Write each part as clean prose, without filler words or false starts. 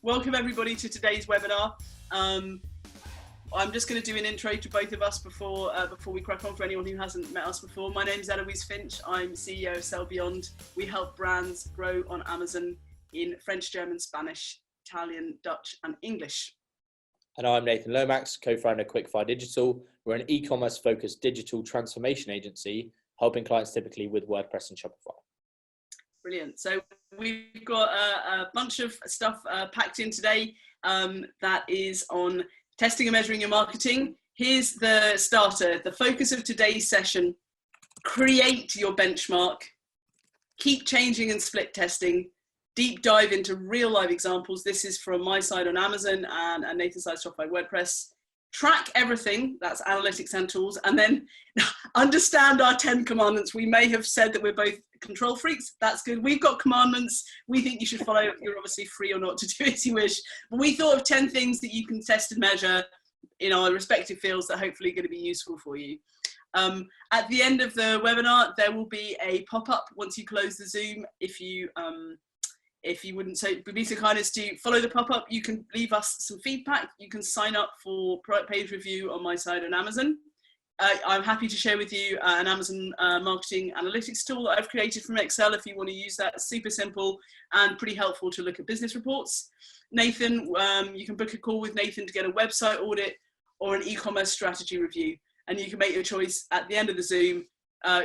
Welcome everybody to today's webinar. I'm just going to do an intro to both of us before we crack on for anyone who hasn't met us before. My name is Eloise Finch. I'm CEO of Sell Beyond. We help brands grow on Amazon in French, German, Spanish, Italian, Dutch and English. And I'm Nathan Lomax, co-founder of Quickfire Digital. We're an e-commerce focused digital transformation agency, helping clients typically with WordPress and Shopify. Brilliant. So we've got a bunch of stuff packed in today that is on testing and measuring your marketing. Here's the starter, the focus of today's session: create your benchmark, keep changing and split testing, deep dive into real live examples. This is from my side on Amazon and Nathan's side Shopify WordPress. Track everything, that's analytics and tools, and then understand our 10 commandments. We may have said that we're both control freaks. That's good. We've got commandments. We think you should follow. You're obviously free or not to do as you wish. But we thought of 10 things that you can test and measure in our respective fields that hopefully are going to be useful for you. At the end of the webinar, there will be a pop-up once you close the Zoom. If you wouldn't be so kind as to follow the pop-up, you can leave us some feedback. You can sign up for product page review on my side on Amazon. I'm happy to share with you an Amazon marketing analytics tool that I've created from Excel if you want to use that. It's super simple and pretty helpful to look at business reports. Nathan, you can book a call with Nathan to get a website audit or an e-commerce strategy review. And you can make your choice at the end of the Zoom,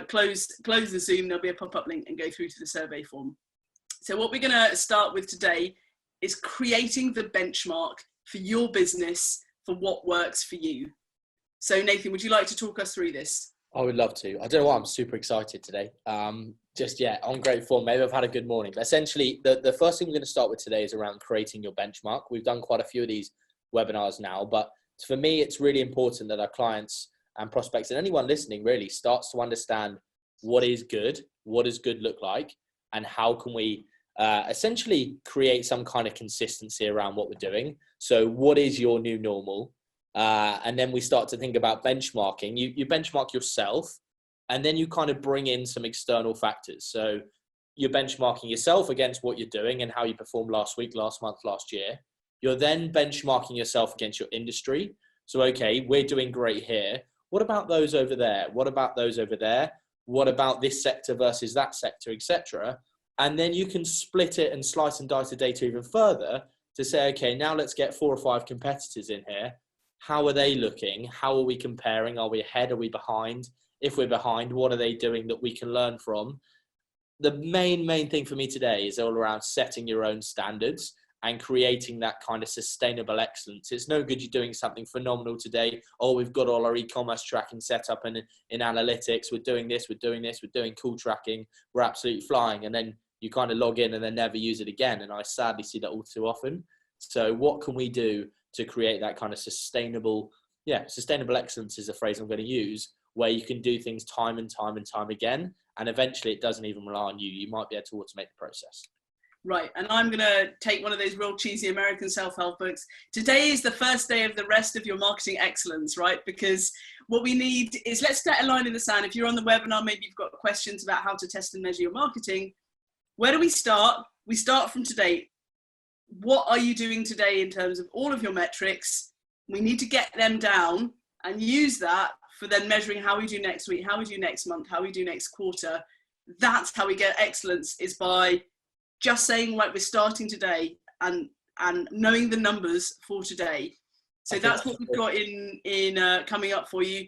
close the Zoom, there'll be a pop-up link and go through to the survey form. So what we're going to start with today is creating the benchmark for your business for what works for you. So Nathan, would you like to talk us through this? I would love to. I don't know why I'm super excited today. On great form. Maybe I've had a good morning. But essentially, the first thing we're going to start with today is around creating your benchmark. We've done quite a few of these webinars now, but for me, it's really important that our clients and prospects and anyone listening really starts to understand what is good, what does good look like, and how can we essentially create some kind of consistency around what we're doing. So what is your new normal? And then we start to think about benchmarking. You benchmark yourself, and then you kind of bring in some external factors. So you're benchmarking yourself against what you're doing and how you performed last week, last month, last year. You're then benchmarking yourself against your industry. So, okay, we're doing great here. What about those over there? What about those over there? What about this sector versus that sector, etc.? And then you can split it and slice and dice the data even further to say, okay, now let's get 4 or 5 competitors in here. How are they looking? How are we comparing? Are we ahead? Are we behind? If we're behind, what are they doing that we can learn from? The main thing for me today is all around setting your own standards and creating that kind of sustainable excellence. It's no good you doing something phenomenal today. Oh, we've got all our e-commerce tracking set up in analytics. We're doing this, we're doing cool tracking. We're absolutely flying. And then you kind of log in and then never use it again. And I sadly see that all too often. So what can we do to create that kind of sustainable excellence is a phrase I'm going to use, where you can do things time and time again. And eventually it doesn't even rely on you. You might be able to automate the process. Right, and I'm going to take one of those real cheesy American self-help books. Today is the first day of the rest of your marketing excellence, right? Because what we need is, let's set a line in the sand. If you're on the webinar, maybe you've got questions about how to test and measure your marketing. Where do we start? We start from today. What are you doing today in terms of all of your metrics? We need to get them down and use that for then measuring how we do next week, how we do next month, how we do next quarter. That's how we get excellence, is by just saying, like, we're starting today and knowing the numbers for today. So that's what we've got in coming up for you.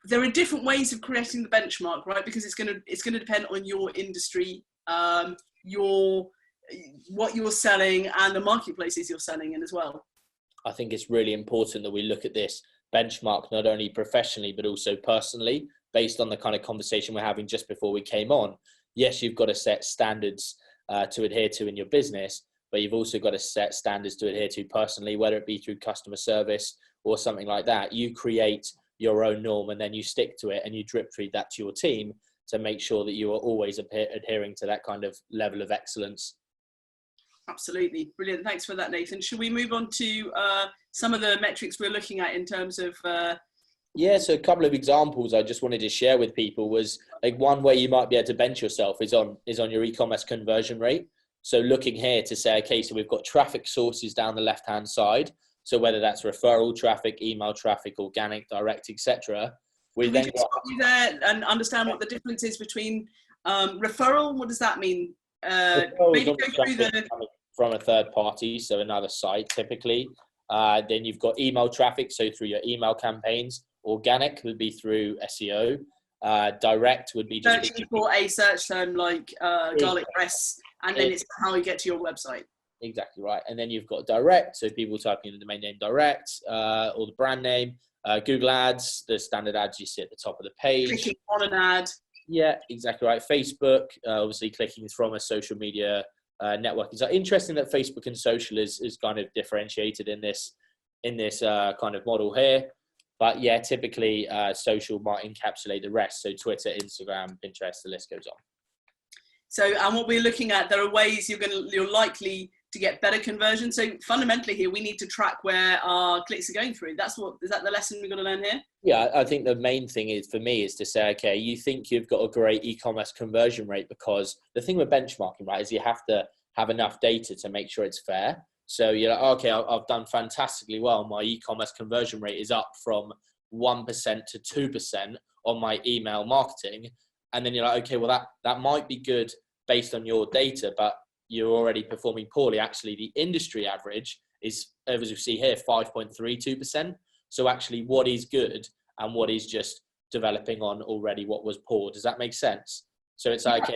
There are different ways of creating the benchmark, right? Because it's going to depend on your industry, what you're selling, and the marketplaces you're selling in as well. I think it's really important that we look at this benchmark not only professionally but also personally, based on the kind of conversation we're having just before we came on. Yes, you've got to set standards to adhere to in your business, but you've also got to set standards to adhere to personally, whether it be through customer service or something like that. You create your own norm and then you stick to it and you drip feed that to your team to make sure that you are always adhering to that kind of level of excellence. Absolutely. Brilliant. Thanks for that, Nathan. Should we move on to some of the metrics we're looking at in terms of... Yeah, so a couple of examples I just wanted to share with people was, like, one way you might be able to bench yourself is on your e-commerce conversion rate. So looking here to say, okay, so we've got traffic sources down the left-hand side. So whether that's referral traffic, email traffic, organic, direct, etc. Can we just stop you there and understand what the difference is between referral? What does that mean? Maybe go through from a third party, so another site typically. Then you've got email traffic, so through your email campaigns. Organic would be through SEO. Direct would be just searching for a search term like garlic press, and then it's how you get to your website. Exactly right. And then you've got direct, so people typing in the domain name direct, or the brand name. Google ads, the standard ads you see at the top of the page. Clicking on an ad. Yeah, exactly right. Facebook, obviously clicking from a social media network. It's interesting that Facebook and social is kind of differentiated in this kind of model here. But yeah, typically social might encapsulate the rest. So Twitter, Instagram, Pinterest, the list goes on. So, and what we're looking at, there are ways you're likely to get better conversion. So fundamentally here, we need to track where our clicks are going through. Is that the lesson we're going to learn here? Yeah, I think the main thing is for me is to say, okay, you think you've got a great e-commerce conversion rate, because the thing with benchmarking, right, is you have to have enough data to make sure it's fair. So you're like, okay, I've done fantastically well. My e-commerce conversion rate is up from 1% to 2% on my email marketing. And then you're like, okay, well, that might be good based on your data, but you're already performing poorly. Actually, the industry average is, as you see here, 5.32%. So actually what is good and what is just developing on already what was poor. Does that make sense? So it's like,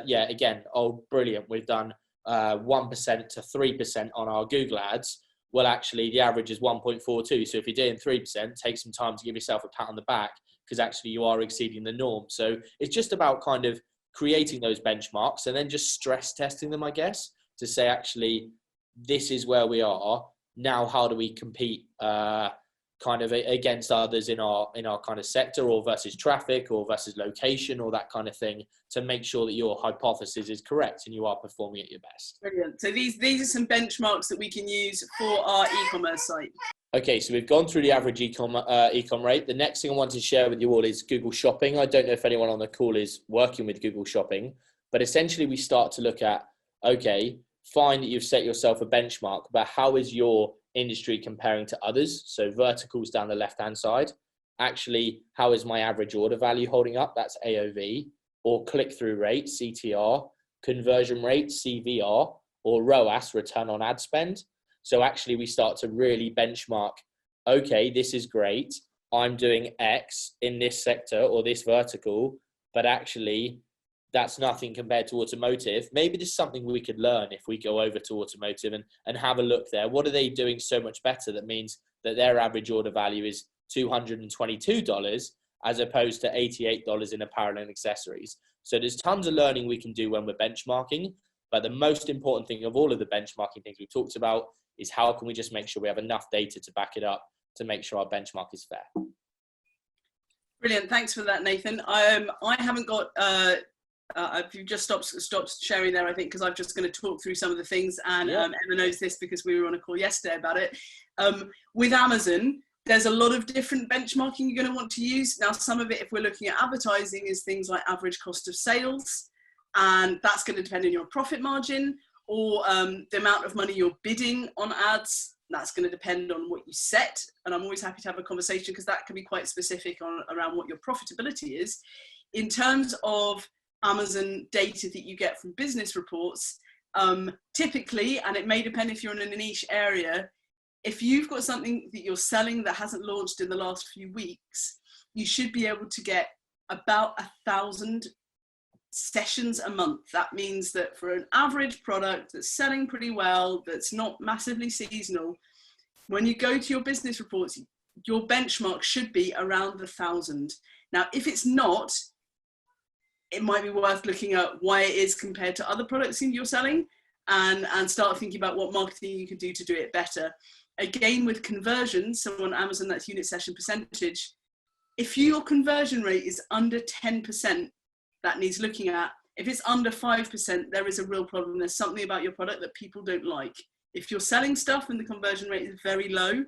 yeah, again, oh, brilliant. We've done 1% to 3% on our Google ads. Well, actually the average is 1.42. So if you're doing 3%, take some time to give yourself a pat on the back, because actually you are exceeding the norm. So it's just about kind of creating those benchmarks and then just stress testing them, I guess, to say, actually, this is where we are now. How do we compete kind of against others in our kind of sector, or versus traffic, or versus location, or that kind of thing, to make sure that your hypothesis is correct and you are performing at your best. Brilliant. So these are some benchmarks that we can use for our e-commerce site. Okay, so we've gone through the average e-com rate. The next thing I want to share with you all is Google Shopping. I don't know if anyone on the call is working with Google Shopping, but essentially we start to look at, okay, fine that you've set yourself a benchmark, but how is your industry comparing to others? So verticals down the left-hand side. Actually, how is my average order value holding up? That's AOV. Or click-through rate, CTR, conversion rate, CVR, or ROAS, return on ad spend. So actually we start to really benchmark, okay, this is great. I'm doing X in this sector or this vertical, but actually that's nothing compared to automotive. Maybe this is something we could learn if we go over to automotive and have a look there. What are they doing so much better that means that their average order value is $222 as opposed to $88 in apparel and accessories? So there's tons of learning we can do when we're benchmarking. But the most important thing of all of the benchmarking things we've talked about is how can we just make sure we have enough data to back it up to make sure our benchmark is fair. Brilliant. Thanks for that, Nathan. I haven't got, you've just stopped sharing there, I think, because I'm just going to talk through some of the things. And Emma knows this because we were on a call yesterday about it. With Amazon, there's a lot of different benchmarking you're going to want to use. Now, some of it, if we're looking at advertising, is things like average cost of sales. And that's going to depend on your profit margin, or the amount of money you're bidding on ads. That's going to depend on what you set. And I'm always happy to have a conversation because that can be quite specific around what your profitability is. In terms of Amazon data that you get from business reports, typically, and it may depend if you're in a niche area, if you've got something that you're selling that hasn't launched in the last few weeks, you should be able to get about 1,000 sessions a month. That means that for an average product that's selling pretty well, that's not massively seasonal, when you go to your business reports, your benchmark should be around 1,000. Now, if it's not, it might be worth looking at why it is compared to other products you're selling, and start thinking about what marketing you can do to do it better. Again, with conversions, so on Amazon, that's unit session percentage. If your conversion rate is under 10%, that needs looking at. If it's under 5%, there is a real problem. There's something about your product that people don't like. If you're selling stuff and the conversion rate is very low,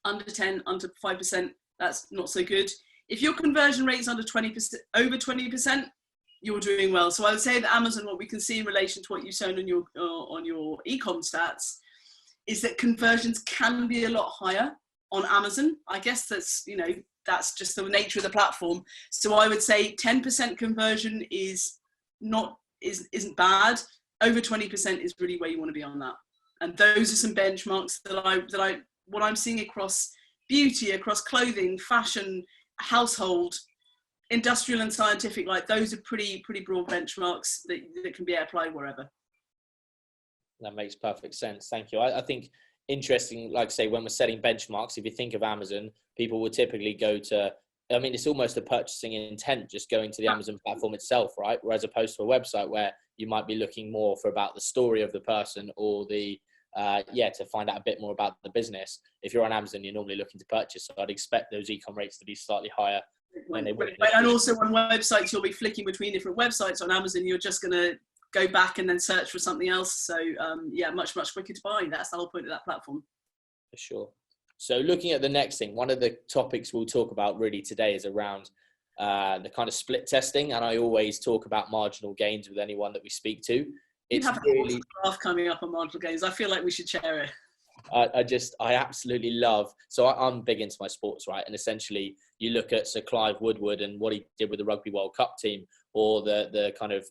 under 10, under 5%, that's not so good. If your conversion rate is under 20%, over 20%, you're doing well. So I would say that Amazon, what we can see in relation to what you've shown on your e-com stats, is that conversions can be a lot higher on Amazon. I guess that's, you know, that's just the nature of the platform. So I would say 10% conversion isn't bad. Over 20% is really where you want to be on that. And those are some benchmarks what I'm seeing across beauty, across clothing, fashion, household, industrial and scientific. Like, those are pretty broad benchmarks that can be applied wherever. That makes perfect sense. Thank you. I think interesting, like I say, when we're setting benchmarks, if you think of Amazon, people would typically go to, I mean, it's almost a purchasing intent, just going to the Amazon platform itself, right? Whereas opposed to a website where you might be looking more for about the story of the person or to find out a bit more about the business. If you're on Amazon, you're normally looking to purchase. So I'd expect those e-com rates to be slightly higher. And also on websites, you'll be flicking between different websites. On Amazon, you're just going to go back and then search for something else. So much quicker to buy. That's the whole point of that platform. For sure. So looking at the next thing, one of the topics we'll talk about really today is around the kind of split testing. And I always talk about marginal gains with anyone that we speak to. It's really a graph coming up on marginal gains. I feel like we should share it. I absolutely love, so I'm big into my sports, right? And essentially you look at Sir Clive Woodward and what he did with the Rugby World Cup team, or the kind of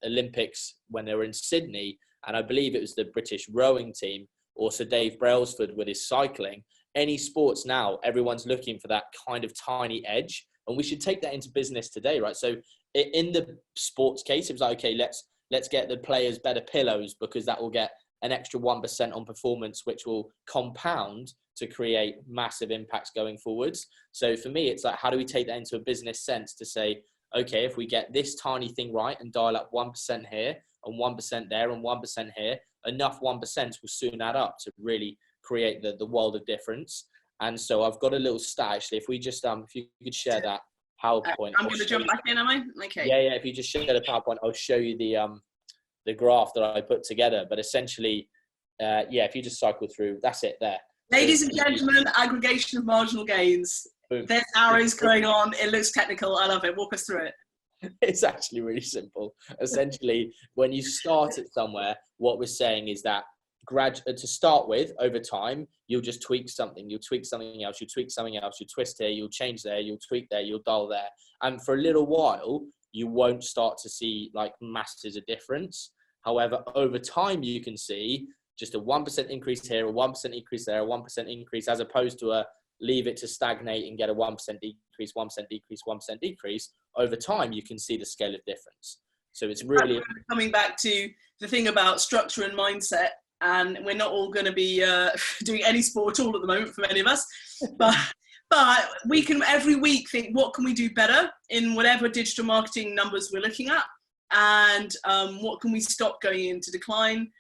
Olympics when they were in Sydney, and I believe it was the British rowing team, or Sir Dave Brailsford with his cycling. Any sports now, everyone's looking for that kind of tiny edge, and we should take that into business today, right? So in the sports case, it was like, okay, let's get the players better pillows, because that will get an extra 1% on performance, which will compound to create massive impacts going forwards. So for me, it's like, how do we take that into a business sense to say, okay, if we get this tiny thing right and dial up 1% here and 1% there and 1% here, enough 1% will soon add up to really create the world of difference. And so I've got a little stat, actually. If we just, if you could share that PowerPoint. I'm going to jump back in, am I? Okay. Yeah. If you just share the PowerPoint, I'll show you the graph that I put together. But essentially, if you just cycle through, that's it there. Ladies and gentlemen, aggregation of marginal gains. Boom. There's arrows going on. It looks technical. I love it. Walk us through it. It's actually really simple. Essentially, when you start at somewhere, what we're saying is that to start with, over time, you'll just tweak something. You'll tweak something else. You'll tweak something else. You'll twist here. You'll change there. You'll tweak there. You'll dial there. And for a little while, you won't start to see like masses of difference. However, over time, you can see just a 1% increase here, a 1% increase there, a 1% increase, as opposed to a leave it to stagnate and get a 1% decrease, 1% decrease, 1% decrease. Over time, you can see the scale of difference. So it's really coming back to the thing about structure and mindset. And we're not all going to be doing any sport at all at the moment for many of us, but we can every week think, what can we do better in whatever digital marketing numbers we're looking at, and what can we stop going into decline.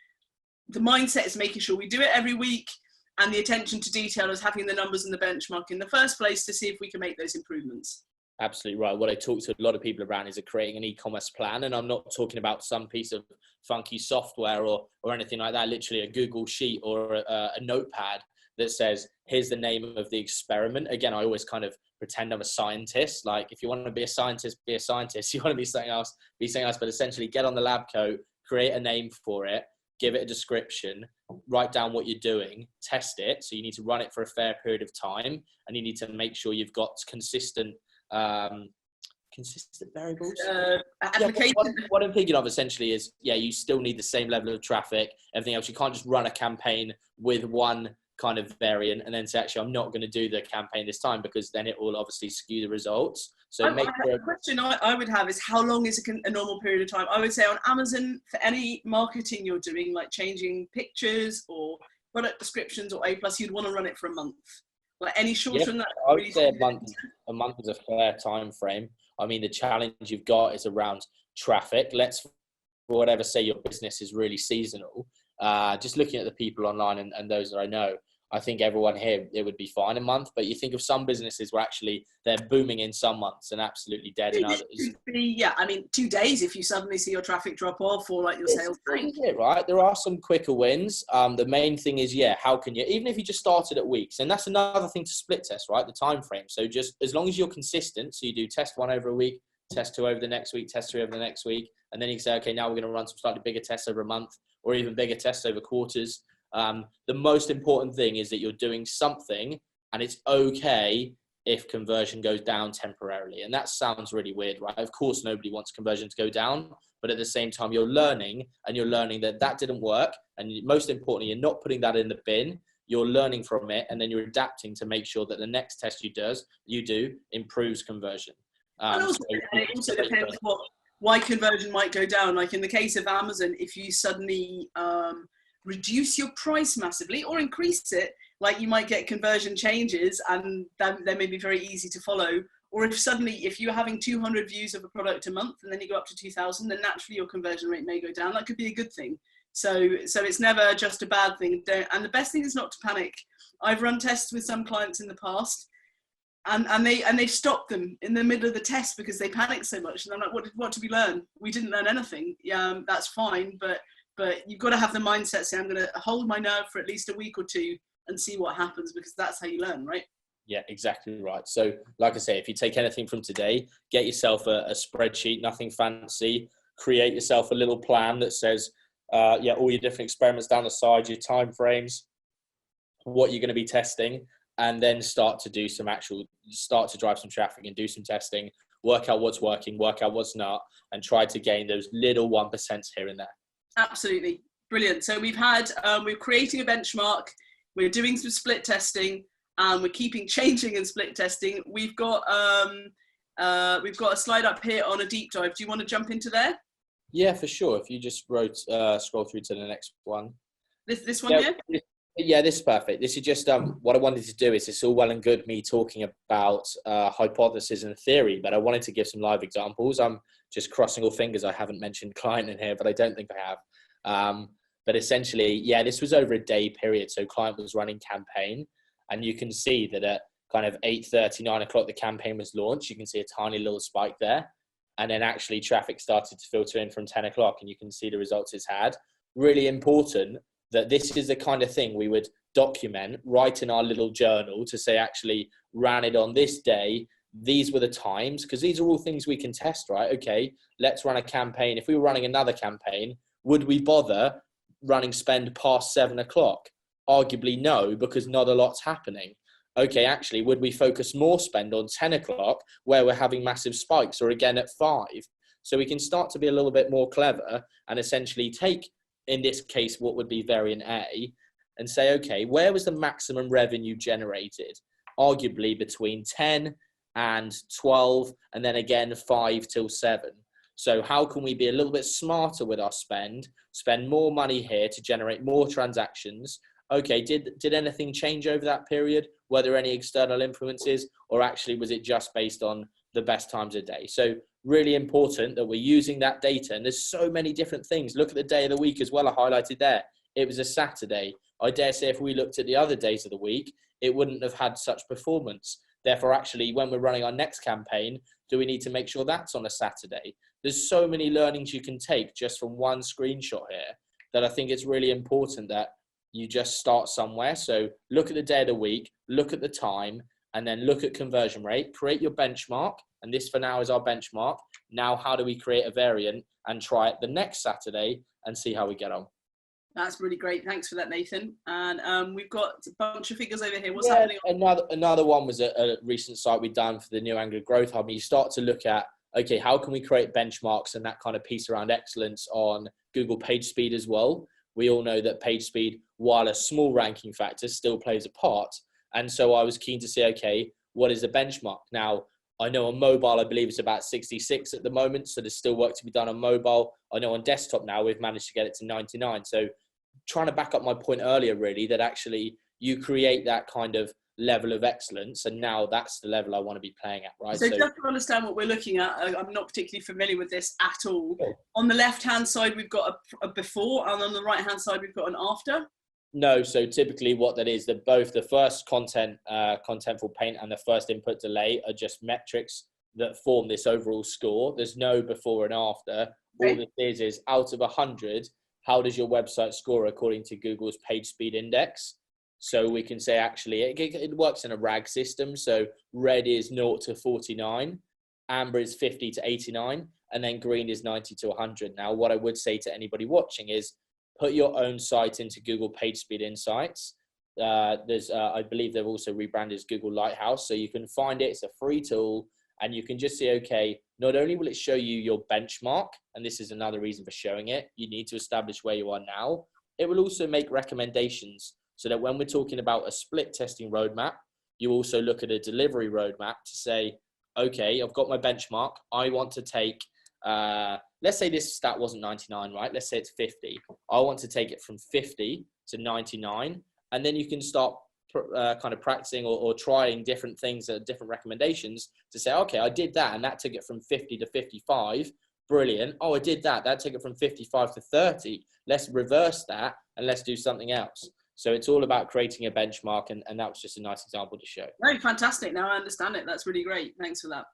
The mindset is making sure we do it every week, and the attention to detail is having the numbers and the benchmark in the first place to see if we can make those improvements. Absolutely right. What I talk to a lot of people around is creating an e-commerce plan. And I'm not talking about some piece of funky software or anything like that, literally a Google sheet or a notepad that says, here's the name of the experiment. Again, I always kind of pretend I'm a scientist. Like, if you want to be a scientist, be a scientist. You want to be something else, be something else. But essentially get on the lab coat, create a name for it, give it a description, write down what you're doing, test it. So you need to run it for a fair period of time, and you need to make sure you've got consistent variables. Application. What I'm thinking of essentially is, you still need the same level of traffic, everything else. You can't just run a campaign with one kind of variant and then say, actually, I'm not going to do the campaign this time, because then it will obviously skew the results. So the question I would have is, how long is a normal period of time? I would say on Amazon, for any marketing you're doing, like changing pictures or product descriptions or A+, you'd want to run it for a month. Like, any shorter than that? I would say a month is a fair time frame. I mean, the challenge you've got is around traffic. Let's, for whatever, say your business is really seasonal. Just looking at the people online and those that I know, I think everyone here, it would be fine a month. But you think of some businesses where actually they're booming in some months and absolutely dead in others. Yeah, I mean, 2 days if you suddenly see your traffic drop off, or like your sales tank. Right? There are some quicker wins. The main thing is, how can you, even if you just started at weeks, and that's another thing to split test, right? The time frame. So just as long as you're consistent, so you do test one over a week, test 2 over the next week, test 3 over the next week. And then you can say, okay, now we're going to run some slightly bigger tests over a month, or even bigger tests over quarters. The most important thing is that you're doing something, and it's okay if conversion goes down temporarily. And that sounds really weird, right? Of course, nobody wants conversion to go down, but at the same time, you're learning that that didn't work. And most importantly, you're not putting that in the bin. You're learning from it, and then you're adapting to make sure that the next test you do improves conversion. And also, it also depends why conversion might go down. Like in the case of Amazon, if you suddenly reduce your price massively or increase it, like you might get conversion changes, and they may be very easy to follow. Or if you're having 200 views of a product a month and then you go up to 2,000, then naturally your conversion rate may go down. That could be a good thing. So it's never just a bad thing. And the best thing is not to panic. I've run tests with some clients in the past, and they stopped them in the middle of the test because they panicked so much. And I'm like, what did we learn? We didn't learn anything. That's fine, but you've got to have the mindset, say, I'm going to hold my nerve for at least a week or two and see what happens, because that's how you learn, right? Yeah, exactly right. So like I say, if you take anything from today, get yourself a spreadsheet, nothing fancy, create yourself a little plan that says, all your different experiments down the side, your time frames, what you're going to be testing, and then start to drive some traffic and do some testing, work out what's working, work out what's not, and try to gain those little 1% here and there. Absolutely. Brilliant. So we're creating a benchmark. We're doing some split testing, and we're keeping changing and split testing. We've got a slide up here on a deep dive. Do you want to jump into there? Yeah, for sure. If you just scroll through to the next one. This one here? Yeah, this is perfect. This is just what I wanted to do is, it's all well and good me talking about hypothesis and theory, but I wanted to give some live examples. I'm just crossing all fingers I haven't mentioned client in here, but I don't think I have. But essentially, this was over a day period. So client was running campaign, and you can see that at kind of 8:30, 9 o'clock, the campaign was launched. You can see a tiny little spike there. And then actually traffic started to filter in from 10 o'clock, and you can see the results it's had. Really important that this is the kind of thing we would document, write in our little journal to say, actually ran it on this day. These were the times, because these are all things we can test, right? Okay, let's run a campaign. If we were running another campaign, would we bother running spend past 7 o'clock? Arguably no, because not a lot's happening. Okay, actually, would we focus more spend on 10 o'clock where we're having massive spikes, or again at 5? So we can start to be a little bit more clever and essentially take, in this case, what would be variant A, and say, okay, where was the maximum revenue generated? Arguably between 10 and 12, and then again 5 till 7. So how can we be a little bit smarter with our spend more money here to generate more transactions? Okay, did anything change over that period? Were there any external influences, or actually was it just based on the best times of day? So really important that we're using that data. And there's so many different things. Look at the day of the week as well. I highlighted there. It was a Saturday. I dare say if we looked at the other days of the week, it wouldn't have had such performance. Therefore, actually, when we're running our next campaign, do we need to make sure that's on a Saturday? There's so many learnings you can take just from one screenshot here that I think it's really important that you just start somewhere. So look at the day of the week, look at the time, and then look at conversion rate, create your benchmark. And this for now is our benchmark. Now, how do we create a variant and try it the next Saturday and see how we get on? That's really great. Thanks for that, Nathan. And we've got a bunch of figures over here. What's happening? Another one was a recent site we've done for the New Angler Growth Hub. You start to look at, okay, how can we create benchmarks and that kind of piece around excellence on Google page speed as well? We all know that page speed, while a small ranking factor, still plays a part. And so I was keen to say, okay, what is the benchmark? Now, I know on mobile, I believe it's about 66 at the moment. So there's still work to be done on mobile. I know on desktop now, we've managed to get it to 99. So trying to back up my point earlier, really, that actually you create that kind of level of excellence. And now that's the level I want to be playing at, right? So just to understand what we're looking at, I'm not particularly familiar with this at all. Sure. On the left-hand side, we've got a before, and on the right-hand side, we've got an after. No, so typically what that is, that both the first contentful paint and the first input delay are just metrics that form this overall score. There's no before and after. Okay. All this is out of 100, how does your website score according to Google's page speed index? So we can say actually it works in a RAG system. So red is 0 to 49. amber is 50 to 89, and then green is 90 to 100. Now, what I would say to anybody watching is put your own site into Google PageSpeed Insights. I believe they've also rebranded as Google Lighthouse, so you can find it. It's a free tool, and you can just see, okay, not only will it show you your benchmark, and this is another reason for showing it, you need to establish where you are now. It will also make recommendations so that when we're talking about a split testing roadmap, you also look at a delivery roadmap to say, okay, I've got my benchmark. I want to take, let's say this stat wasn't 99, right? Let's say it's 50. I want to take it from 50 to 99. And then you can start kind of practicing or trying different things, different recommendations to say, okay, I did that and that took it from 50 to 55. Brilliant. Oh, I did that. That took it from 55 to 30. Let's reverse that and let's do something else. So it's all about creating a benchmark, and that was just a nice example to show. Very fantastic. Now I understand it. That's really great. Thanks for that.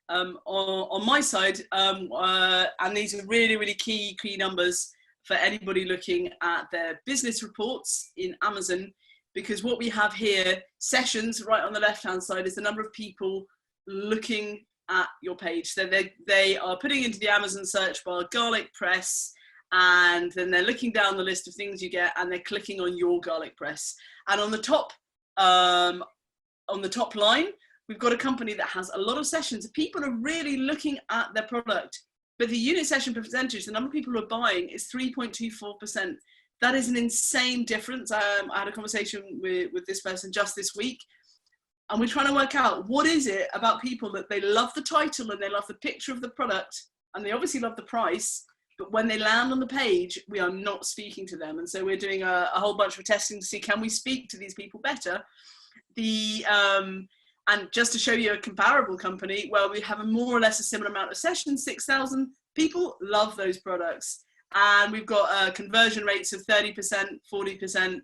On my side, and these are really, really key numbers for anybody looking at their business reports in Amazon, because what we have here, sessions right on the left-hand side, is the number of people looking at your page. So they are putting into the Amazon search bar garlic press, and then they're looking down the list of things you get, and they're clicking on your garlic press. And on the top line, we've got a company that has a lot of sessions. People are really looking at their product, but the unit session percentage, the number of people who are buying, is 3.24%. That is an insane difference. I had a conversation with this person just this week, and we're trying to work out what is it about people that they love the title and they love the picture of the product, and they obviously love the price, but when they land on the page, we are not speaking to them. And so we're doing a whole bunch of testing to see, can we speak to these people better? And just to show you a comparable company where we have a more or less a similar amount of sessions, 6,000 people love those products. And we've got conversion rates of 30%, 40%.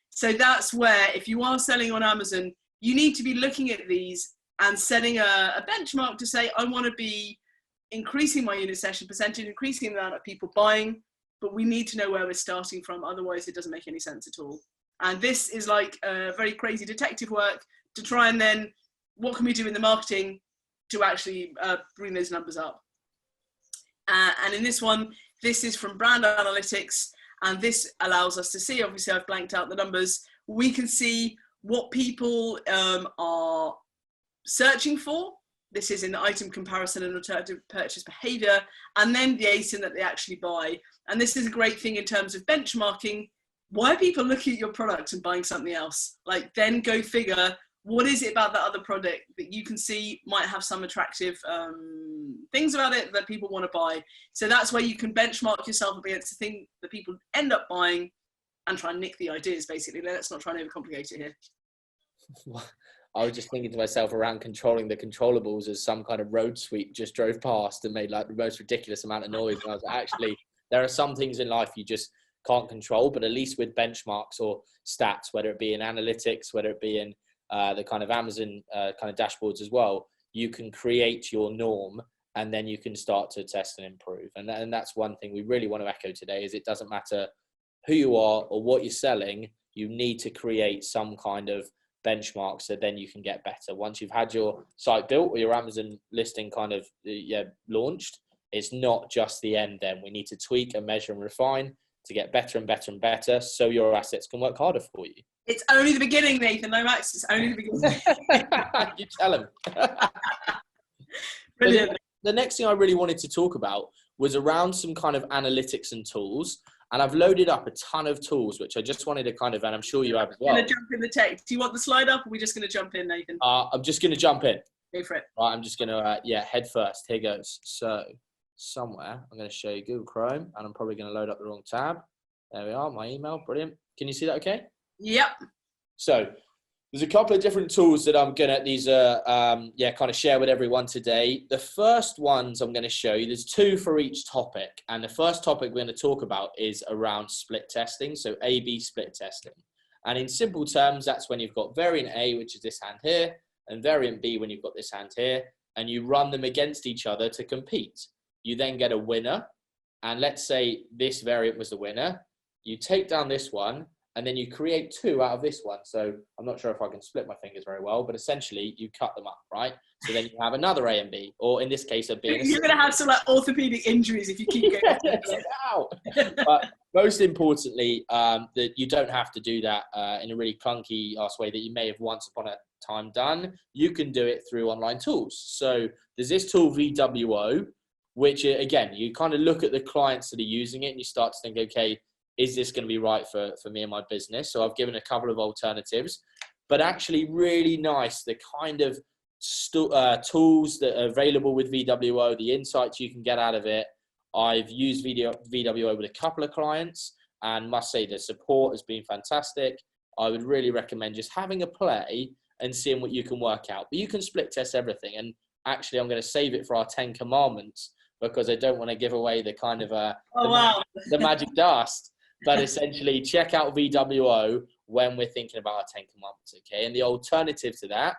So that's where, if you are selling on Amazon, you need to be looking at these and setting a benchmark to say, I want to be increasing my unit session percentage, increasing the amount of people buying, but we need to know where we're starting from. Otherwise, it doesn't make any sense at all. And this is like very crazy detective work to try and then, what can we do in the marketing to actually bring those numbers up? And in this one, this is from Brand Analytics, and this allows us to see, obviously I've blanked out the numbers, we can see what people are searching for. This is in item comparison and alternative purchase behavior, and then the ASIN that they actually buy. And this is a great thing in terms of benchmarking. Why are people looking at your product and buying something else? Like, then go figure, what is it about that other product that you can see might have some attractive things about it that people want to buy? So that's where you can benchmark yourself against the thing that people end up buying and try and nick the ideas, basically. Let's not try and overcomplicate it here. I was just thinking to myself around controlling the controllables as some kind of road sweep just drove past and made like the most ridiculous amount of noise. And I was like, actually, there are some things in life you just can't control, but at least with benchmarks or stats, whether it be in analytics, whether it be in the kind of Amazon kind of dashboards as well, you can create your norm and then you can start to test and improve. And that's one thing we really want to echo today is it doesn't matter who you are or what you're selling, you need to create some kind of benchmark so then you can get better. Once you've had your site built or your Amazon listing kind of launched, it's not just the end then. We need to tweak and measure and refine to get better and better and better so your assets can work harder for you. It's only the beginning, Nathan. Lomax, it's only the beginning. You tell him. Brilliant. The next thing I really wanted to talk about was around some kind of analytics and tools. And I've loaded up a ton of tools, which I just wanted to kind of, and I'm sure you have as well. I'm going to jump in the text. Do you want the slide up or are we just going to jump in, Nathan? I'm just going to jump in. Go for it. Right, I'm just going to, head first. Here goes. So somewhere, I'm going to show you Google Chrome, and I'm probably going to load up the wrong tab. There we are, my email. Brilliant. Can you see that okay? Yep. So there's a couple of different tools that I'm going to, kind of share with everyone today. The first ones I'm going to show you, there's two for each topic. And the first topic we're going to talk about is around split testing. So A/B split testing. And in simple terms, that's when you've got variant A, which is this hand here, and variant B when you've got this hand here, and you run them against each other to compete. You then get a winner. And let's say this variant was the winner. You take down this one and then you create 2 out of this one. So I'm not sure if I can split my fingers very well, but essentially you cut them up, right? So then you have another A and B, or in this case, a B and a C. You're going to have some like orthopedic injuries if you keep going. Ow. But most importantly, that you don't have to do that in a really clunky ass way that you may have once upon a time done. You can do it through online tools. So there's this tool VWO, which again, you kind of look at the clients that are using it and you start to think, okay, is this going to be right for me and my business? So I've given a couple of alternatives, but actually really nice, the kind of tools that are available with VWO, the insights you can get out of it. I've used VWO with a couple of clients and must say the support has been fantastic. I would really recommend just having a play and seeing what you can work out. But you can split test everything. And actually, I'm going to save it for our 10 commandments because I don't want to give away the kind of the magic dust. But essentially, check out VWO when we're thinking about our 10 commandments, okay? And the alternative to that,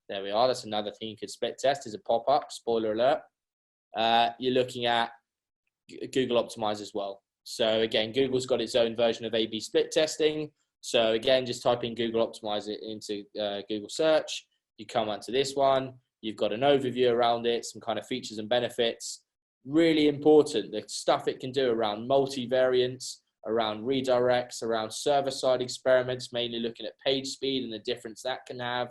there we are. That's another thing you could split test is a pop-up, spoiler alert. You're looking at Google Optimize as well. So again, Google's got its own version of A/B split testing. So again, just type in Google Optimize it into Google search. You come onto this one. You've got an overview around it, some kind of features and benefits. Really important, the stuff it can do around multivariants, around redirects, around server-side experiments, mainly looking at page speed and the difference that can have.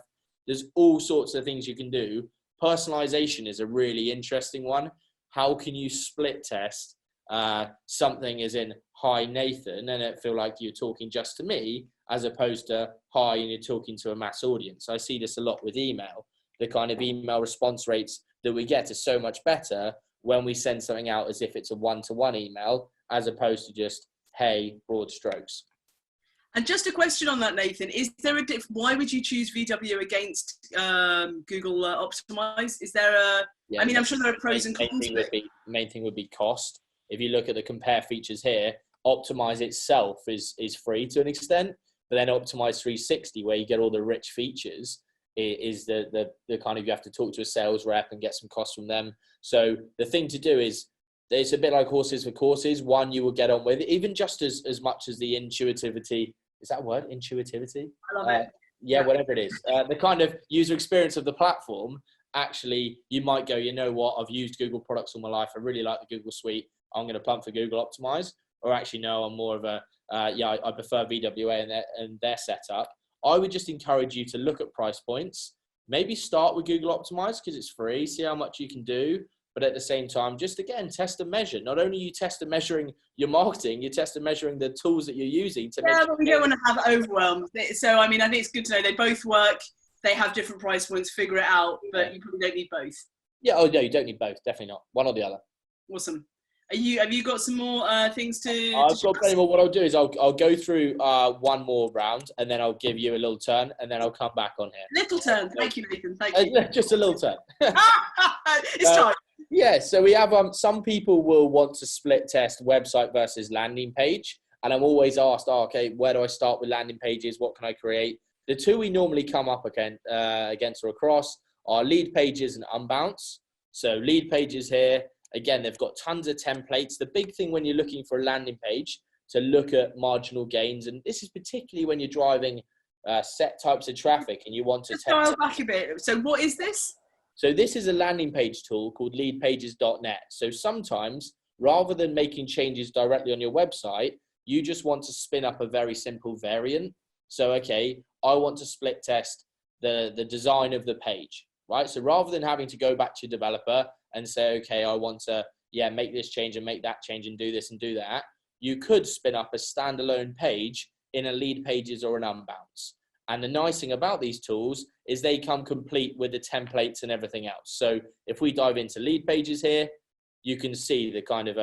There's all sorts of things you can do. Personalization is a really interesting one. How can you split test something as in, hi Nathan, and it feel like you're talking just to me, as opposed to hi and you're talking to a mass audience. I see this a lot with email. The kind of email response rates that we get are so much better when we send something out as if it's a one-to-one email, as opposed to just, hey, broad strokes. And just a question on that, Nathan, is there why would you choose VW against Google Optimize? Is there I mean, I'm sure there are pros and cons. Main thing would be cost. If you look at the compare features here, Optimize itself is free to an extent, but then Optimize 360, where you get all the rich features, is the kind of, you have to talk to a sales rep and get some costs from them. So the thing to do is, it's a bit like horses for courses. One you will get on with, even just as much as the intuitivity. Is that a word? Intuitivity? I love it. Yeah, whatever it is. The kind of user experience of the platform, actually, you might go, you know what, I've used Google products all my life. I really like the Google suite. I'm going to plump for Google Optimize. Or actually, no, I'm more of a, I prefer VWA and their setup. I would just encourage you to look at price points. Maybe start with Google Optimize because it's free. See how much you can do. But at the same time, just again, test and measure. Not only you test and measuring your marketing, you test and measuring the tools that you're using to make sure. But we don't want to have overwhelm. So, I mean, I think it's good to know they both work. They have different price points, figure it out, but you probably don't need both. Yeah, oh no, you don't need both. Definitely not. One or the other. Awesome. Have you got some more things to? I've got plenty more. What I'll do is I'll go through one more round, and then I'll give you a little turn, and then I'll come back on here. Little turn. Thank you, Nathan. Thank you. Just a little turn. It's time. Yeah, so we have some people will want to split test website versus landing page, and I'm always asked, okay, where do I start with landing pages? What can I create? The two we normally come up against or across are Leadpages and Unbounce. So Leadpages here, again, they've got tons of templates. The big thing when you're looking for a landing page to look at marginal gains, and this is particularly when you're driving set types of traffic and you want to dial back a bit. So what is this? So this is a landing page tool called leadpages.net. So sometimes, rather than making changes directly on your website, you just want to spin up a very simple variant. So, okay, I want to split test the design of the page, right? So rather than having to go back to your developer and say, okay, I want to, make this change and make that change and do this and do that, you could spin up a standalone page in a Leadpages or an Unbounce. And the nice thing about these tools is they come complete with the templates and everything else. So if we dive into Leadpages here, you can see the kind of,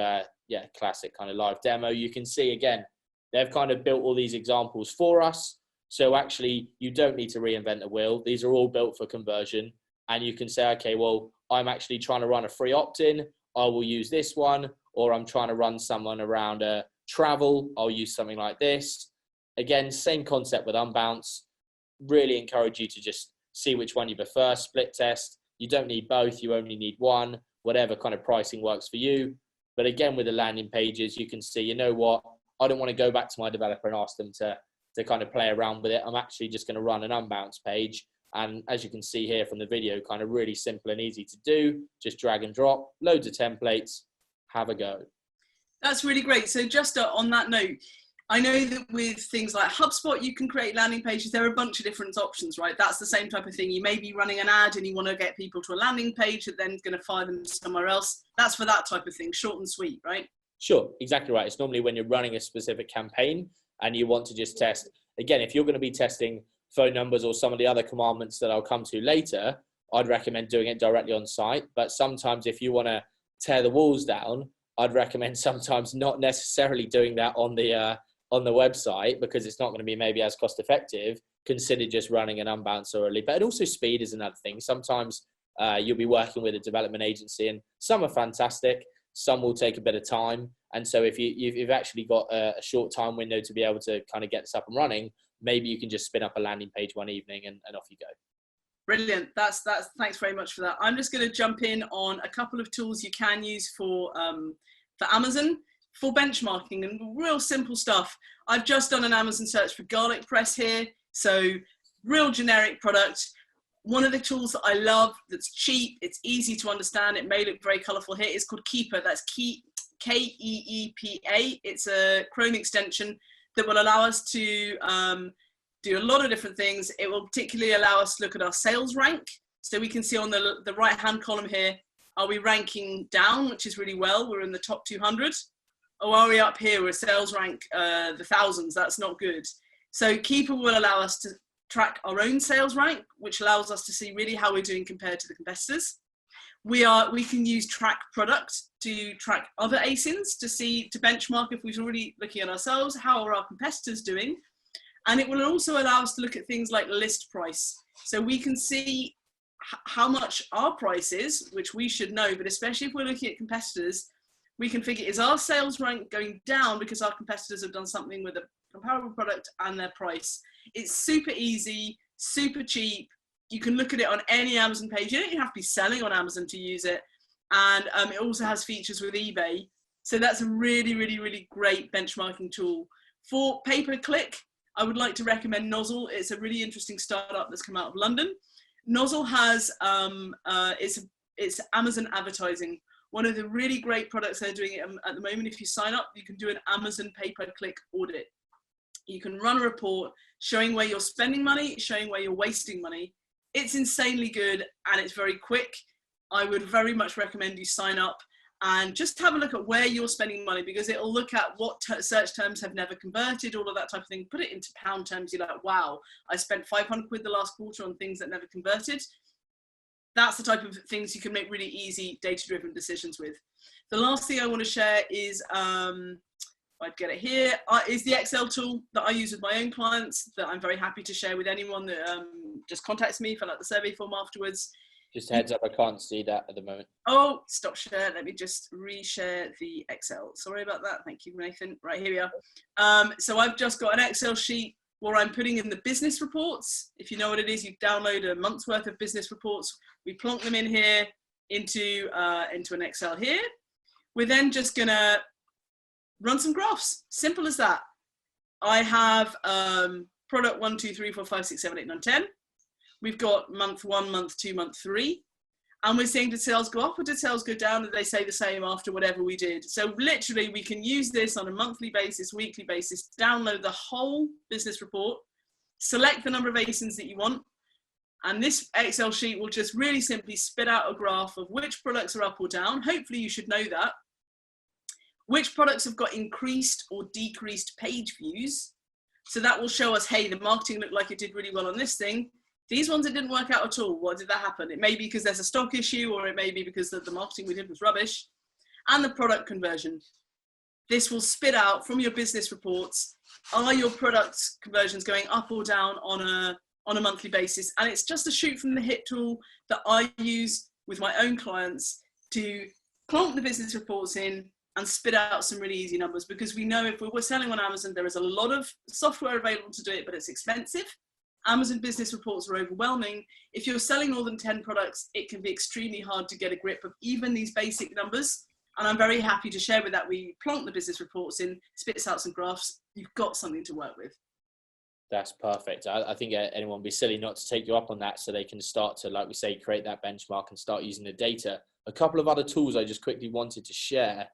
classic kind of live demo. You can see, again, they've kind of built all these examples for us. So actually, you don't need to reinvent the wheel. These are all built for conversion. And you can say, okay, well, I'm actually trying to run a free opt-in. I will use this one. Or I'm trying to run someone around travel. I'll use something like this. Again, same concept with Unbounce. Really encourage you to just see which one you prefer, split test. You don't need both, you only need one, whatever kind of pricing works for you. But again, with the landing pages, you can see, you know what, I don't want to go back to my developer and ask them to to kind of play around with it, I'm actually just going to run an Unbounce page. And as you can see here from the video, kind of really simple and easy to do. Just drag and drop, loads of templates, have a go. That's really great. So just on that note, I know that with things like HubSpot, you can create landing pages. There are a bunch of different options, right? That's the same type of thing. You may be running an ad and you want to get people to a landing page that then is going to fire them somewhere else. That's for that type of thing, short and sweet, right? Sure, exactly right. It's normally when you're running a specific campaign and you want to just test. Again, if you're going to be testing phone numbers or some of the other commandments that I'll come to later, I'd recommend doing it directly on site. But sometimes if you want to tear the walls down, I'd recommend sometimes not necessarily doing that on the website, because it's not going to be maybe as cost effective. Consider just running an Unbounce or a lead. But also speed is another thing. Sometimes you'll be working with a development agency, and some are fantastic, some will take a bit of time. And so if you've actually got a short time window to be able to kind of get this up and running, maybe you can just spin up a landing page one evening and off you go. Brilliant. That's thanks very much for that. I'm just going to jump in on a couple of tools you can use for Amazon for benchmarking, and real simple stuff. I've just done an Amazon search for garlic press here. So real generic product. One of the tools that I love that's cheap, it's easy to understand, it may look very colorful here, is called Keepa. That's Keepa. It's a Chrome extension that will allow us to do a lot of different things. It will particularly allow us to look at our sales rank. So we can see on the right-hand column here, are we ranking down, which is really well, we're in the top 200. Or are we up here, we're sales rank the thousands, that's not good. So Keepa will allow us to track our own sales rank, which allows us to see really how we're doing compared to the competitors. We can use track product to track other ASINs to benchmark if we're already looking at ourselves, how are our competitors doing? And it will also allow us to look at things like list price. So we can see how much our price is, which we should know, but especially if we're looking at competitors, we can figure, is our sales rank going down because our competitors have done something with a comparable product and their price? It's super easy, super cheap. You can look at it on any Amazon page. You don't even have to be selling on Amazon to use it. And it also has features with eBay. So that's a really, really, really great benchmarking tool. For pay-per-click, I would like to recommend Nozzle. It's a really interesting startup that's come out of London. Nozzle has, it's Amazon advertising. One of the really great products they're doing at the moment, if you sign up, you can do an Amazon pay-per-click audit. You can run a report showing where you're spending money, showing where you're wasting money. It's insanely good and it's very quick. I would very much recommend you sign up and just have a look at where you're spending money, because it'll look at what search terms have never converted, all of that type of thing. Put it into pound terms, you're like, wow, I spent 500 quid the last quarter on things that never converted. That's the type of things you can make really easy data-driven decisions with. The last thing I want to share is, I'd get it here, is the Excel tool that I use with my own clients that I'm very happy to share with anyone that just contacts me, fill out the survey form afterwards. Just heads up, I can't see that at the moment. Oh, stop share. Let me just reshare the Excel. Sorry about that. Thank you, Nathan. Right, here we are. So I've just got an Excel sheet where I'm putting in the business reports. If you know what it is, you download a month's worth of business reports. We plonk them in here into an Excel here. We're then just gonna run some graphs. Simple as that. I have product 1, 2, 3, 4, 5, 6, 7, 8, 9, 10. We've got month 1, month 2, month 3. And we're seeing, did sales go up or did sales go down? Did they say the same after whatever we did? So literally we can use this on a monthly basis, weekly basis, download the whole business report, select the number of ASINs that you want. And this Excel sheet will just really simply spit out a graph of which products are up or down. Hopefully you should know that. Which products have got increased or decreased page views. So that will show us, hey, the marketing looked like it did really well on this thing. These ones, it didn't work out at all. Why did that happen? It may be because there's a stock issue, or it may be because the marketing we did was rubbish. And the product conversion. This will spit out from your business reports, are your product conversions going up or down on a monthly basis? And it's just a shoot from the hip tool that I use with my own clients to plonk the business reports in and spit out some really easy numbers, because we know if we're selling on Amazon, there is a lot of software available to do it, but it's expensive. Amazon business reports are overwhelming. If you're selling more than 10 products, it can be extremely hard to get a grip of even these basic numbers. And I'm very happy to share with that. We plonk the business reports in, spits out some graphs. You've got something to work with. That's perfect. I think anyone would be silly not to take you up on that, so they can start to, like we say, create that benchmark and start using the data. A couple of other tools I just quickly wanted to share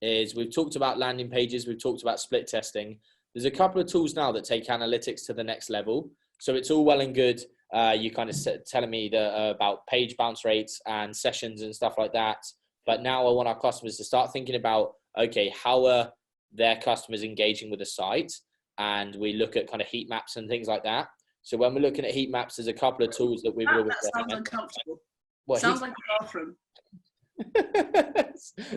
is, we've talked about landing pages, we've talked about split testing. There's a couple of tools now that take analytics to the next level. So it's all well and good, you kind of telling me about page bounce rates and sessions and stuff like that. But now I want our customers to start thinking about, okay, how are their customers engaging with the site? And we look at kind of heat maps and things like that. So when we're looking at heat maps, there's a couple of tools that we will That sounds uncomfortable. Well, sounds like a bathroom.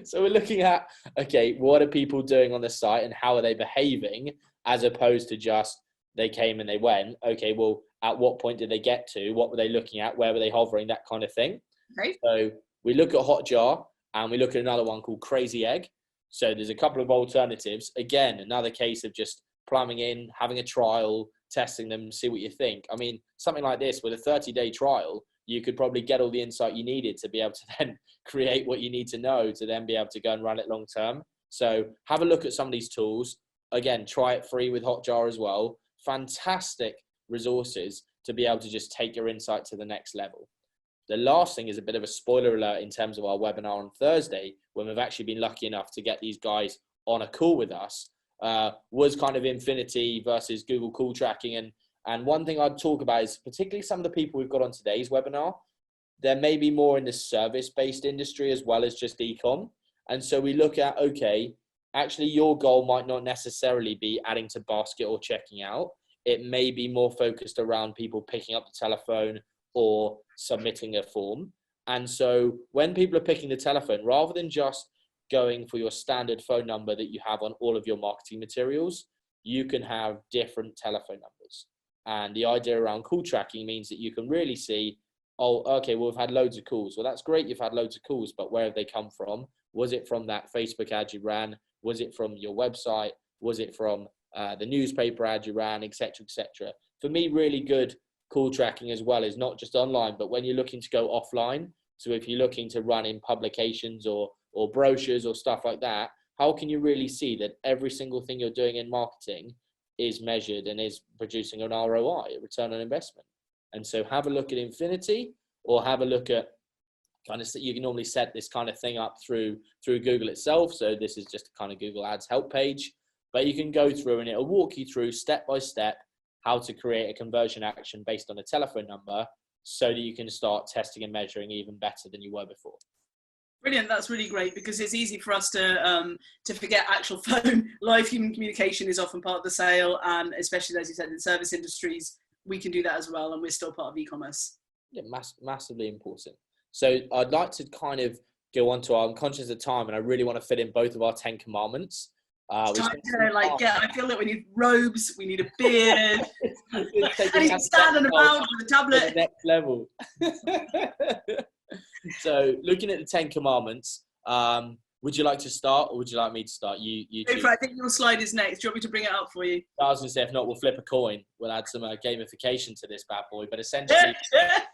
So we're looking at, okay, what are people doing on the site and how are they behaving, as opposed to just they came and they went. Okay, well, at what point did they get to? What were they looking at? Where were they hovering? That kind of thing. Okay. So we look at Hotjar, and we look at another one called CrazyEgg. So there's a couple of alternatives. Again, another case of just plumbing in, having a trial, testing them, see what you think. I mean, something like this with a 30-day trial, you could probably get all the insight you needed to be able to then create what you need to know to then be able to go and run it long term. So have a look at some of these tools. Again, try it free with Hotjar as well. Fantastic resources to be able to just take your insight to the next level. The last thing is a bit of a spoiler alert in terms of our webinar on Thursday, when we've actually been lucky enough to get these guys on a call with us, was kind of Infinity versus Google call tracking. And one thing I'd talk about is particularly some of the people we've got on today's webinar, there may be more in the service-based industry as well as just e-com. And so we look at, okay, actually your goal might not necessarily be adding to basket or checking out. It may be more focused around people picking up the telephone or submitting a form. And so when people are picking the telephone, rather than just going for your standard phone number that you have on all of your marketing materials, you can have different telephone numbers. And the idea around call tracking means that you can really see, oh, okay, well, we've had loads of calls. Well, that's great, you've had loads of calls, but where have they come from? Was it from that Facebook ad you ran? Was it from your website? Was it from the newspaper ad you ran, et cetera, et cetera? For me, really good call tracking as well is not just online, but when you're looking to go offline. So if you're looking to run in publications or brochures or stuff like that, how can you really see that every single thing you're doing in marketing is measured and is producing an ROI, a return on investment? And so have a look at Infinity, or have a look at kind of, you can normally set this kind of thing up through Google itself. So this is just a kind of Google Ads help page, but you can go through and it'll walk you through step by step how to create a conversion action based on a telephone number, so that you can start testing and measuring even better than you were before. Brilliant. That's really great, because it's easy for us to forget actual phone. Live human communication is often part of the sale, and especially, as you said, in service industries, we can do that as well, and we're still part of e-commerce. Yeah, massively important. So I'd like to kind of go on to I'm conscious of time, and I really want to fit in both of our 10 commandments. I feel that we need robes, we need a beard, and he's standing about with a tablet. Next level. So looking at the 10 commandments, would you like to start, or would you like me to start? You choose. I think your slide is next. Do you want me to bring it up for you? I was going to say, if not, we'll flip a coin. We'll add some gamification to this bad boy. But essentially,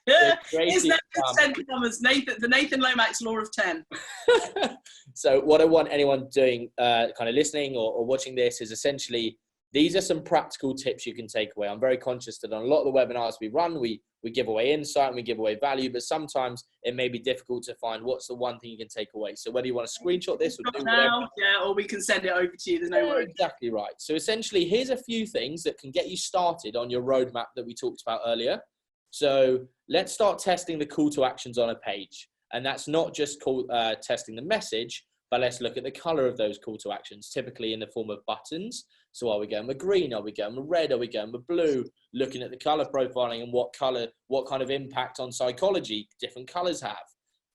it's Nathan's 10 commandments. The Nathan Lomax law of 10. So what I want anyone doing, kind of listening or watching this, is essentially, these are some practical tips you can take away. I'm very conscious that on a lot of the webinars we run, we give away insight and we give away value, but sometimes it may be difficult to find what's the one thing you can take away. So whether you want to screenshot this or do whatever. Yeah, or we can send it over to you. There's no worries. Exactly right. So essentially, here's a few things that can get you started on your roadmap that we talked about earlier. So let's start testing the call to actions on a page. And that's not just testing the message, but let's look at the color of those call to actions, typically in the form of buttons. So are we going with green? Are we going with red? Are we going with blue? Looking at the color profiling and what kind of impact on psychology different colors have.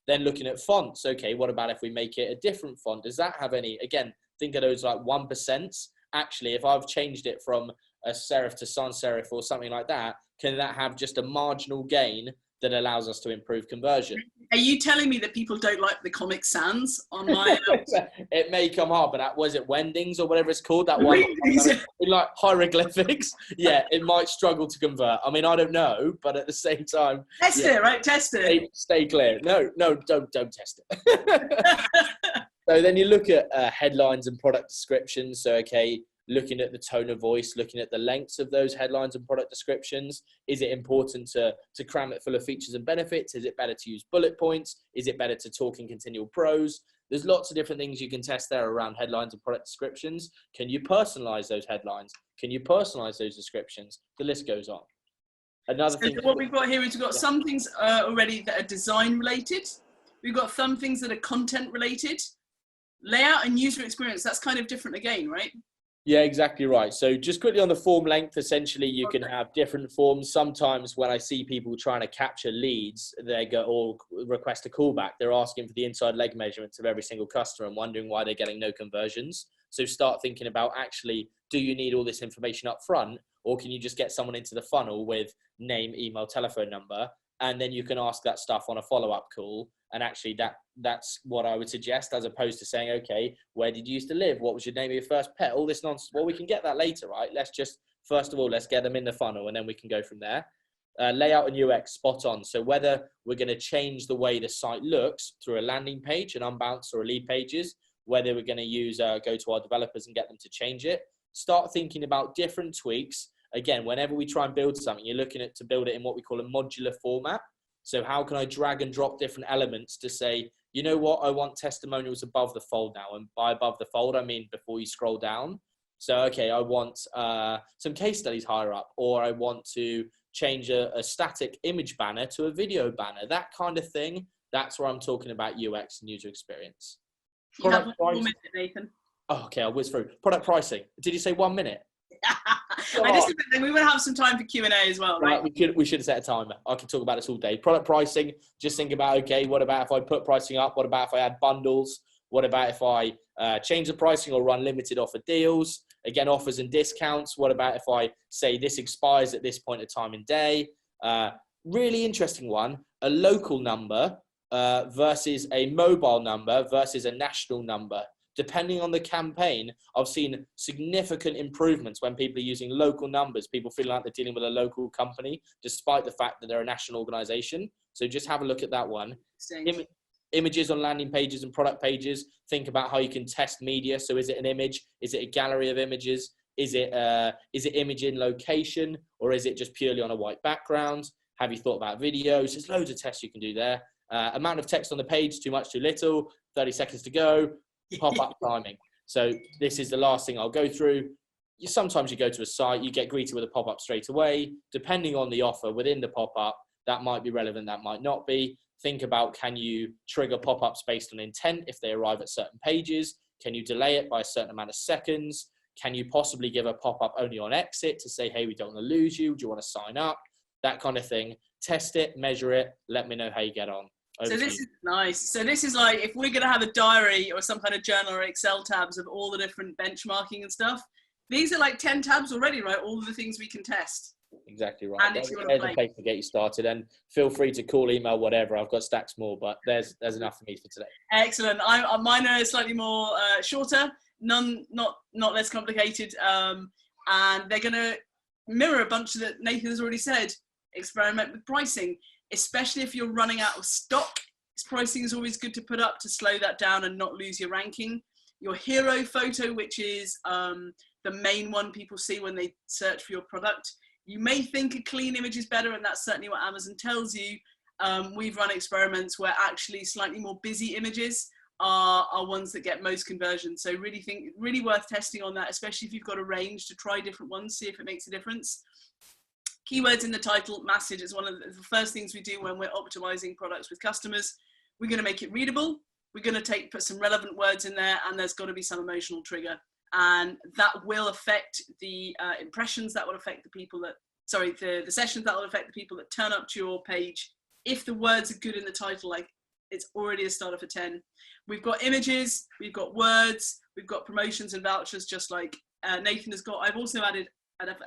Then looking at fonts. Okay, what about if we make it a different font? Does that have any, again, think of those like 1%. Actually, if I've changed it from a serif to sans serif or something like that, can that have just a marginal gain that allows us to improve conversion? Are you telling me that people don't like the Comic Sans on my... It may come hard, but that, was it Wendings or whatever it's called? That one, like hieroglyphics. Yeah, it might struggle to convert. I mean, I don't know, but at the same time... Test it, right? Test it. Stay clear. No, don't test it. So then you look at headlines and product descriptions. So, okay, looking at the tone of voice, looking at the lengths of those headlines and product descriptions. Is it important to cram it full of features and benefits? Is it better to use bullet points? Is it better to talk in continual prose? There's lots of different things you can test there around headlines and product descriptions. Can you personalize those headlines? Can you personalize those descriptions? The list goes on. Another thing. What we've got here is we've got some things already that are design related. We've got some things that are content related. Layout and user experience, that's kind of different again, right? Yeah, exactly right. So just quickly on the form length, essentially you can have different forms. Sometimes when I see people trying to capture leads, they go or request a callback, they're asking for the inside leg measurements of every single customer and wondering why they're getting no conversions. So start thinking about, actually, do you need all this information up front, or can you just get someone into the funnel with name, email, telephone number, and then you can ask that stuff on a follow-up call. And actually that's what I would suggest, as opposed to saying, okay, where did you used to live? What was your name of your first pet? All this nonsense. Well, we can get that later, right? Let's just, first of all, let's get them in the funnel and then we can go from there. Layout and UX, spot on. So whether we're going to change the way the site looks through a landing page, an Unbounce or a Leadpages, whether we're going to use, go to our developers and get them to change it, start thinking about different tweaks. Again, whenever we try and build something, you're looking at to build it in what we call a modular format. So how can I drag and drop different elements to say, you know what, I want testimonials above the fold now. And by above the fold, I mean before you scroll down. So, okay, I want some case studies higher up, or I want to change a static image banner to a video banner, that kind of thing. That's where I'm talking about UX and user experience. You have 1 minute, Nathan. Oh, okay, I'll whiz through. Product pricing. Did you say 1 minute? I just think we will have some time for Q&A as well, right? We should have set a timer. I could talk about this all day. Product pricing, just think about, okay, what about if I put pricing up? What about if I add bundles? What about if I change the pricing or run limited offer deals? Again, offers and discounts. What about if I say this expires at this point of time in day? Really interesting one, a local number versus a mobile number versus a national number. Depending on the campaign, I've seen significant improvements when people are using local numbers, people feeling like they're dealing with a local company, despite the fact that they're a national organization. So just have a look at that one. Images on landing pages and product pages. Think about how you can test media. So is it an image? Is it a gallery of images? Is it image in location? Or is it just purely on a white background? Have you thought about videos? There's loads of tests you can do there. Amount of text on the page, too much, too little, 30 seconds to go. Pop-up timing. So this is the last thing I'll go through. Sometimes you go to a site, you get greeted with a pop-up straight away. Depending on the offer within the pop-up, that might be relevant, that might not be. Think about, can you trigger pop-ups based on intent if they arrive at certain pages? Can you delay it by a certain amount of seconds? Can you possibly give a pop-up only on exit to say, hey, we don't want to lose you. Do you want to sign up? That kind of thing. Test it, measure it. Let me know how you get on. So this is nice. So this is like, if we're going to have a diary or some kind of journal or Excel tabs of all the different benchmarking and stuff, these are like 10 tabs already, right? All of the things we can test. Exactly right. And if you want to there's a place to get you started, and feel free to call, email, whatever. I've got stacks more, but there's enough for me for today. Excellent. Mine are slightly more shorter, not less complicated, and they're going to mirror a bunch that Nathan has already said. Experiment with pricing. Especially if you're running out of stock, pricing is always good to put up to slow that down and not lose your ranking. Your hero photo, which is the main one people see when they search for your product. You may think a clean image is better, and that's certainly what Amazon tells you. We've run experiments where actually slightly more busy images are ones that get most conversions. So really worth testing on that, especially if you've got a range to try different ones, see if it makes a difference. Keywords in the title, massive, is one of the first things we do when we're optimizing products with customers. We're going to make it readable. We're going to put some relevant words in there, and there's got to be some emotional trigger. And that will affect the impressions, that will affect the people that, the sessions, that will affect the people that turn up to your page. If the words are good in the title, like, it's already a starter for 10. We've got images, we've got words, we've got promotions and vouchers, just like Nathan has got. I've also added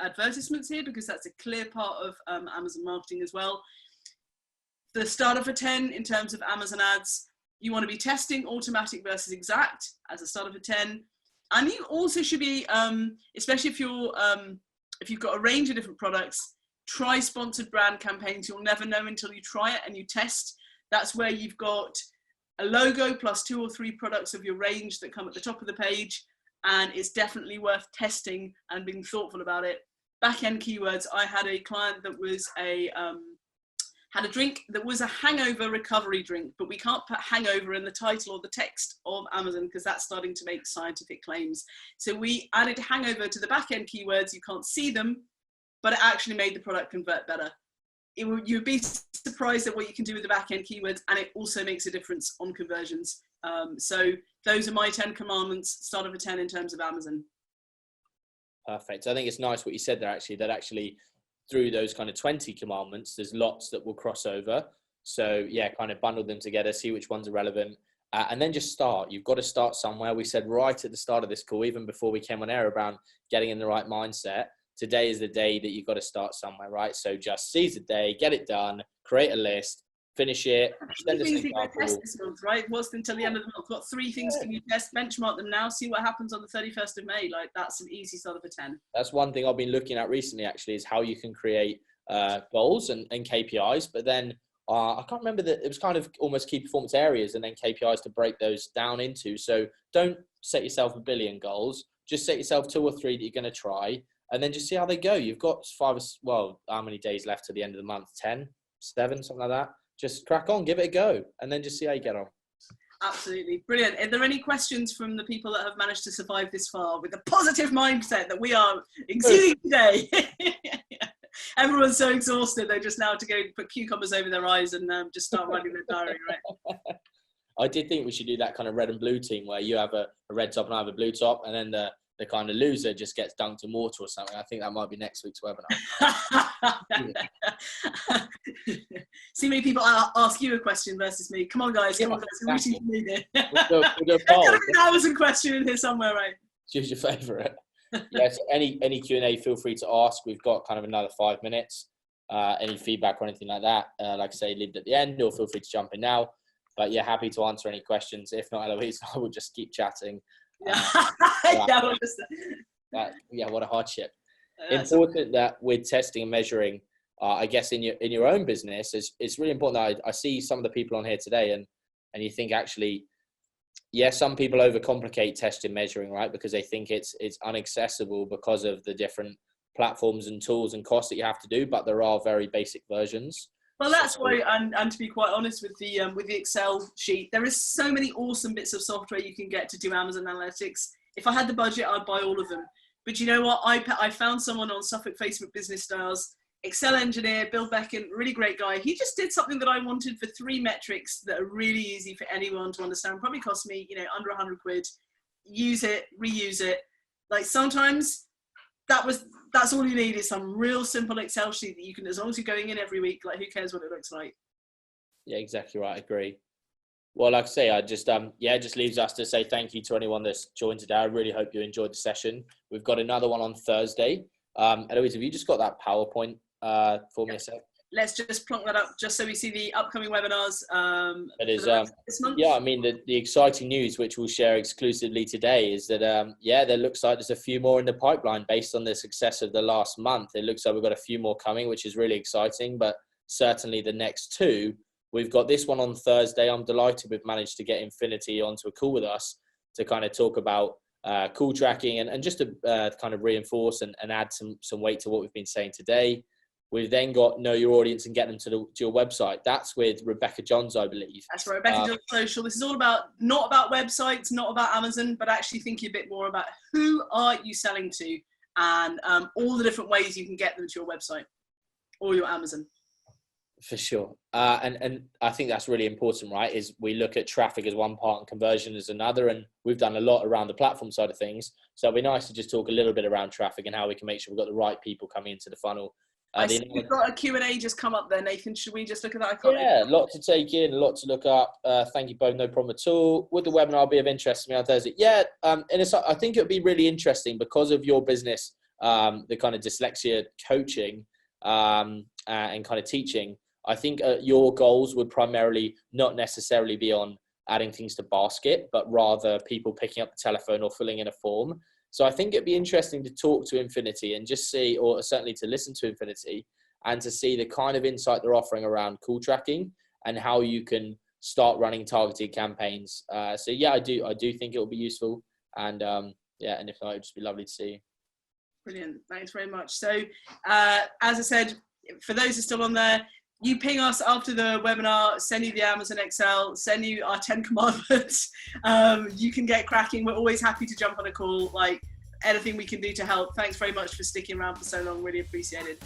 advertisements here because that's a clear part of Amazon marketing as well. The starter for 10 in terms of Amazon ads, you want to be testing automatic versus exact as a starter for 10. And you also should be, especially if you've got a range of different products, try sponsored brand campaigns. You'll never know until you try it and you test. That's where you've got a logo plus 2 or 3 products of your range that come at the top of the page. and it's definitely worth testing and being thoughtful about it. Back-end keywords, I had a client that was had a drink that was a hangover recovery drink, but we can't put hangover in the title or the text of Amazon because that's starting to make scientific claims. So we added hangover to the back-end keywords. You can't see them, but it actually made the product convert better. You'd be surprised at what you can do with the back-end keywords, and it also makes a difference on conversions. So those are my 10 commandments, start of a 10 in terms of Amazon. Perfect. I think it's nice what you said there, actually, that actually through those kind of 20 commandments, there's lots that will cross over. So yeah, kind of bundle them together, see which ones are relevant, and then just start. You've got to start somewhere. We said right at the start of this call, even before we came on air, around getting in the right mindset. Today is the day that you've got to start somewhere, right? So just seize the day, get it done, create a list, finish it. Send us an example. Test this month, right? What's until the end of the month? What 3 things can you test? Benchmark them now. See what happens on the 31st of May. Like, that's an easy start of a 10. That's one thing I've been looking at recently, actually, is how you can create goals and KPIs. But then I can't remember that it was kind of almost key performance areas and then KPIs to break those down into. So don't set yourself a billion goals. Just set yourself 2 or 3 that you're going to try, and then just see how they go. You've got how many days left to the end of the month? 10, 7, something like that. Just crack on, give it a go, and then just see how you get on. Absolutely. Brilliant. Are there any questions from the people that have managed to survive this far with the positive mindset that we are exuding today? Everyone's so exhausted, they just now have to go put cucumbers over their eyes and just start writing their diary, right? I did think we should do that kind of red and blue team where you have a red top and I have a blue top, and then the kind of loser just gets dunked in water or something. I think that might be next week's webinar. See many people ask you a question versus me. Come on, guys. Come on, guys. We're rooting for me here. We'll do a poll. There's an Amazon question in here somewhere, right? Choose your favourite. Yes, any Q&A, feel free to ask. We've got kind of another 5 minutes. Any feedback or anything like that, like I say, leave it at the end, or feel free to jump in now. But yeah, happy to answer any questions. If not, Eloise, I will just keep chatting. What a hardship. Important that with testing and measuring, I guess in your own business, it's really important that I see some of the people on here today, and you think actually, some people overcomplicate testing measuring, right? Because they think it's inaccessible because of the different platforms and tools and costs that you have to do, but there are very basic versions. Well, that's why, and to be quite honest with the Excel sheet, there is so many awesome bits of software you can get to do Amazon Analytics. If I had the budget, I'd buy all of them. But you know what? I found someone on Suffolk Facebook Business Stars, Excel engineer, Bill Beckett, really great guy. He just did something that I wanted for 3 metrics that are really easy for anyone to understand. Probably cost me, under 100 quid. Use it, reuse it. Like sometimes that's all you need is some real simple Excel sheet that you can, as long as you're going in every week, like who cares what it looks like? Yeah, exactly right. I agree. Well, like I say, I just, it just leaves us to say thank you to anyone that's joined today. I really hope you enjoyed the session. We've got another one on Thursday. Eloise, have you just got that PowerPoint for me a sec? Let's just plonk that up just so we see the upcoming webinars. It is, this month. Yeah, I mean, the exciting news, which we'll share exclusively today, is that, there looks like there's a few more in the pipeline based on the success of the last month. It looks like we've got a few more coming, which is really exciting, but certainly the next 2. We've got this one on Thursday. I'm delighted we've managed to get Infinity onto a call with us to kind of talk about call tracking and just to kind of reinforce and add some weight to what we've been saying today. We've then got Know Your Audience and Get Them to your website. That's with Rebecca Johns, I believe. That's right, Rebecca Johns Social. This is all about, not about websites, not about Amazon, but actually thinking a bit more about who are you selling to and all the different ways you can get them to your website or your Amazon. For sure. And I think that's really important, right? Is we look at traffic as one part and conversion as another. And we've done a lot around the platform side of things. So it'd be nice to just talk a little bit around traffic and how we can make sure we've got the right people coming into the funnel. We've got a Q&A just come up there, Nathan. Should we just look at that? Yeah, a lot to take in, a lot to look up. Thank you both, no problem at all. Would the webinar be of interest to me on Thursday? Yeah, and I think it would be really interesting because of your business, the kind of dyslexia coaching and kind of teaching. I think your goals would primarily not necessarily be on adding things to basket, but rather people picking up the telephone or filling in a form. So I think it'd be interesting to talk to Infinity and just see, or certainly to listen to Infinity and to see the kind of insight they're offering around call tracking and how you can start running targeted campaigns. So yeah, I do think it will be useful. And yeah, and if not, it'd just be lovely to see you. Brilliant. Thanks very much. So as I said, for those who are still on there, you ping us after the webinar, send you the Amazon Excel, send you our 10 commandments. You can get cracking. We're always happy to jump on a call, like anything we can do to help. Thanks very much for sticking around for so long. Really appreciate it.